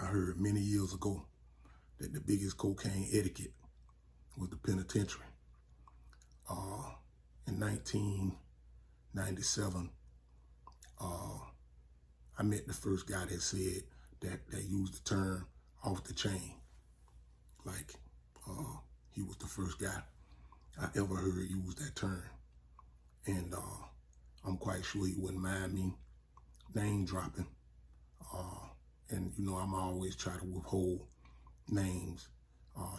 heard many years ago that the biggest cocaine etiquette was the penitentiary. In 1997, I met the first guy that said that used the term off the chain. Like, he was the first guy I ever heard use that term. And I'm quite sure he wouldn't mind me name dropping. And you know, I'm always try to withhold names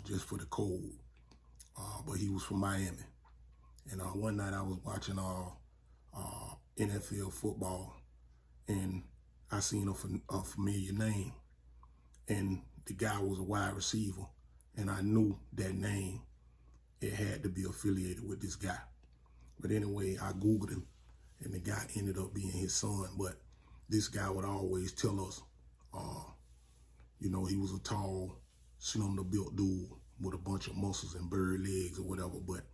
just for the code. But he was from Miami. And one night I was watching NFL football, and I seen a familiar name. And the guy was a wide receiver, and I knew that name. It had to be affiliated with this guy. But anyway, I Googled him, and the guy ended up being his son. But this guy would always tell us, you know, he was a tall, slender built dude with a bunch of muscles and bird legs or whatever, but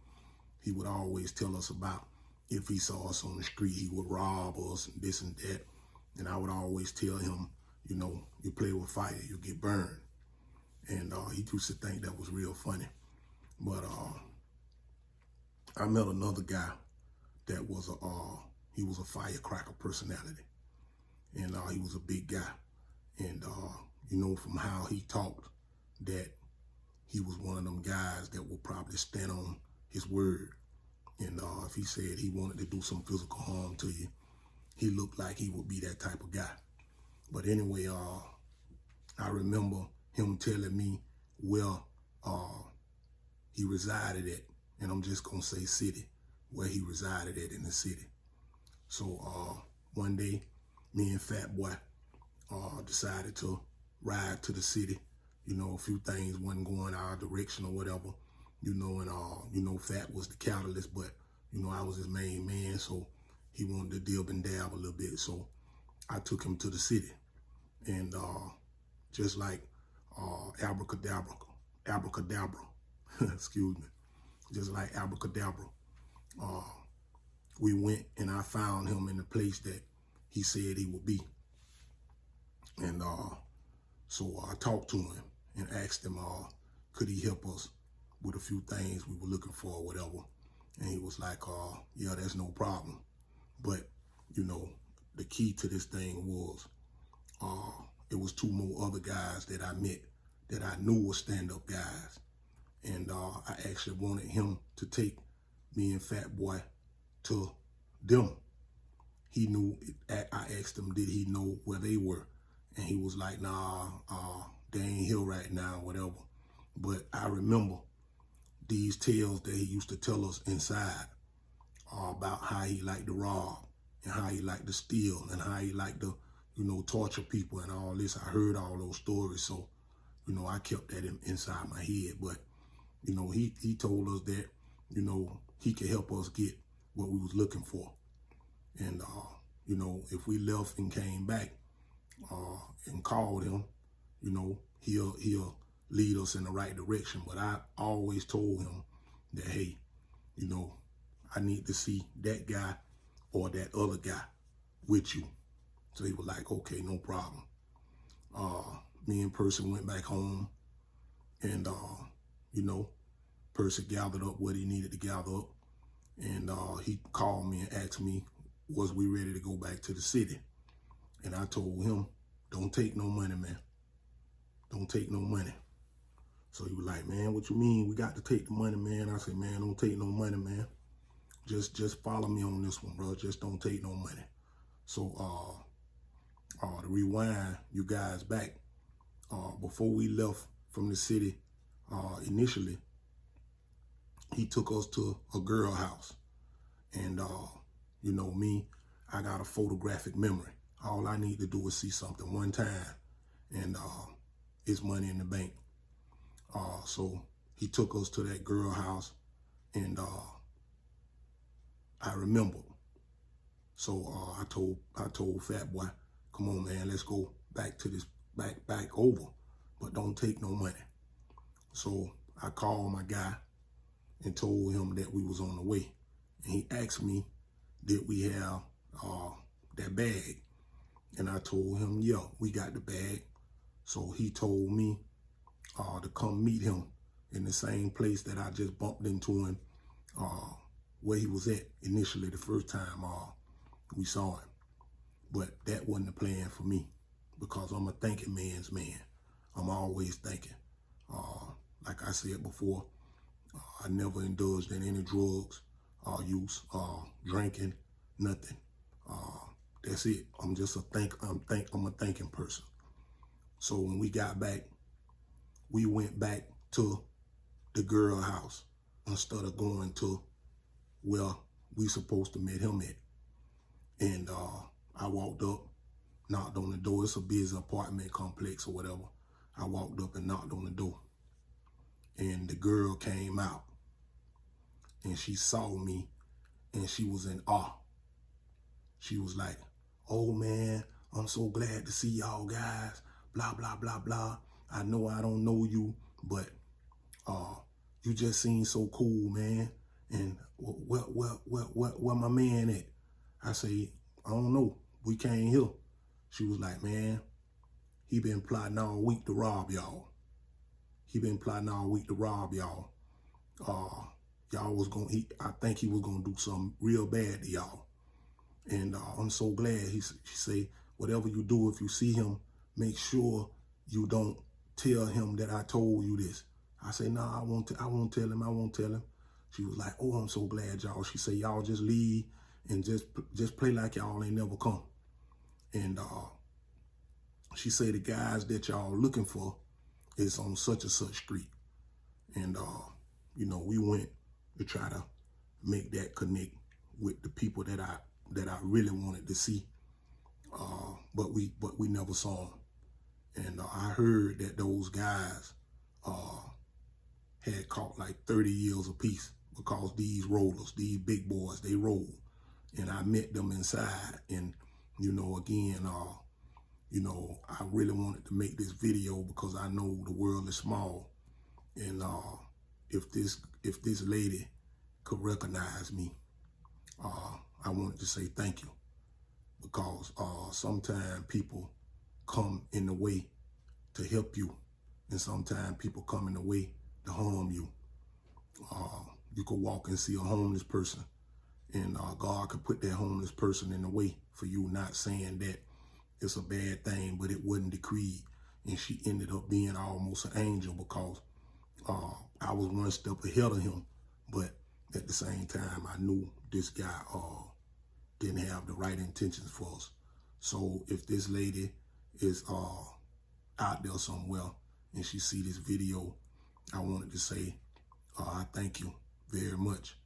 he would always tell us about if he saw us on the street, he would rob us and this and that. And I would always tell him, you know, you play with fire, you get burned. And he used to think that was real funny. But I met another guy that was he was a firecracker personality. And he was a big guy. And you know, from how he talked, that he was one of them guys that would probably stand on his word. And if he said he wanted to do some physical harm to you, he looked like he would be that type of guy. But anyway, I remember him telling me where he resided at, and I'm just gonna say city, where he resided at in the city. So one day, me and Fatboy decided to ride to the city. You know, a few things wasn't going our direction or whatever, you know, and you know, Fat was the catalyst, but you know, I was his main man, so he wanted to dib and dab a little bit. So I took him to the city, and just like abracadabra, excuse me, just like abracadabra, we went and I found him in the place that he said he would be. And so I talked to him and asked him, could he help us with a few things we were looking for or whatever. And he was like, yeah, that's no problem. But, you know, the key to this thing was, it was two more other guys that I met that I knew were stand-up guys. And I actually wanted him to take me and Fatboy to them. He knew, I asked him, did he know where they were? And he was like, nah, they ain't here right now, whatever. But I remember these tales that he used to tell us inside about how he liked to rob and how he liked to steal and how he liked to, you know, torture people and all this. I heard all those stories. So, you know, I kept that inside my head. But, you know, he told us that, you know, he could help us get what we was looking for. And, you know, if we left and came back and called him, you know, he'll lead us in the right direction. But I always told him that, hey, you know, I need to see that guy or that other guy with you. So he was like, okay, no problem. Me and Percy went back home, and, you know, Percy gathered up what he needed to gather up. And he called me and asked me, was we ready to go back to the city? And I told him, don't take no money, man. Don't take no money. So he was like, man, what you mean? We got to take the money, man. I said, man, don't take no money, man. Just follow me on this one, bro. Just don't take no money. So to rewind you guys back, before we left from the city, initially, he took us to a girl house. And, you know, me, I got a photographic memory. All I need to do is see something one time, and it's money in the bank. So he took us to that girl house, and I remember. So I told Fatboy, come on, man, let's go back to this, back over, but don't take no money. So I called my guy and told him that we was on the way. And he asked me, did we have that bag? And I told him, yeah, we got the bag. So he told me to come meet him in the same place that I just bumped into him, where he was at initially the first time we saw him. But that wasn't the plan for me, because I'm a thinking man's man. I'm always thinking. Like I said before, I never indulged in any drugs, use, drinking, nothing. That's it. I'm just a I'm a thinking person. So when we got back, we went back to the girl house instead of going to where we supposed to meet him at. And I walked up, knocked on the door. It's a busy apartment complex or whatever. I walked up and knocked on the door. And the girl came out. And she saw me, and she was in awe. She was like, "Oh man, I'm so glad to see y'all guys, blah, blah, blah, blah. I know I don't know you, but you just seem so cool, man. And where my man at?" I say, "I don't know. We came here." She was like, "Man, he been plotting all week to rob y'all. He been plotting all week to rob y'all. Y'all was I think he was gonna do something real bad to y'all. And I'm so glad." She say, "Whatever you do, if you see him, make sure you don't tell him that I told you this." I say, "Nah, I won't tell him. I won't tell him." She was like, "Oh, I'm so glad, y'all." She say, "Y'all just leave and just play like y'all ain't never come." And she say, "The guys that y'all looking for is on such and such street." And we went to try to make that connect with the people that I really wanted to see, but we never saw them. And I heard that those guys had caught like 30 years apiece, because these rollers, these big boys, they roll. And I met them inside. And again, I really wanted to make this video because I know the world is small. And if this lady could recognize me, I wanted to say thank you, because sometimes people come in the way to help you, and sometimes people come in the way to harm you. You could walk and see a homeless person, and God could put that homeless person in the way for you, not saying that it's a bad thing, but it wasn't decreed. And she ended up being almost an angel, because I was one step ahead of him. But at the same time, I knew this guy didn't have the right intentions for us. So if this lady is out there somewhere and she see this video, I wanted to say I thank you very much.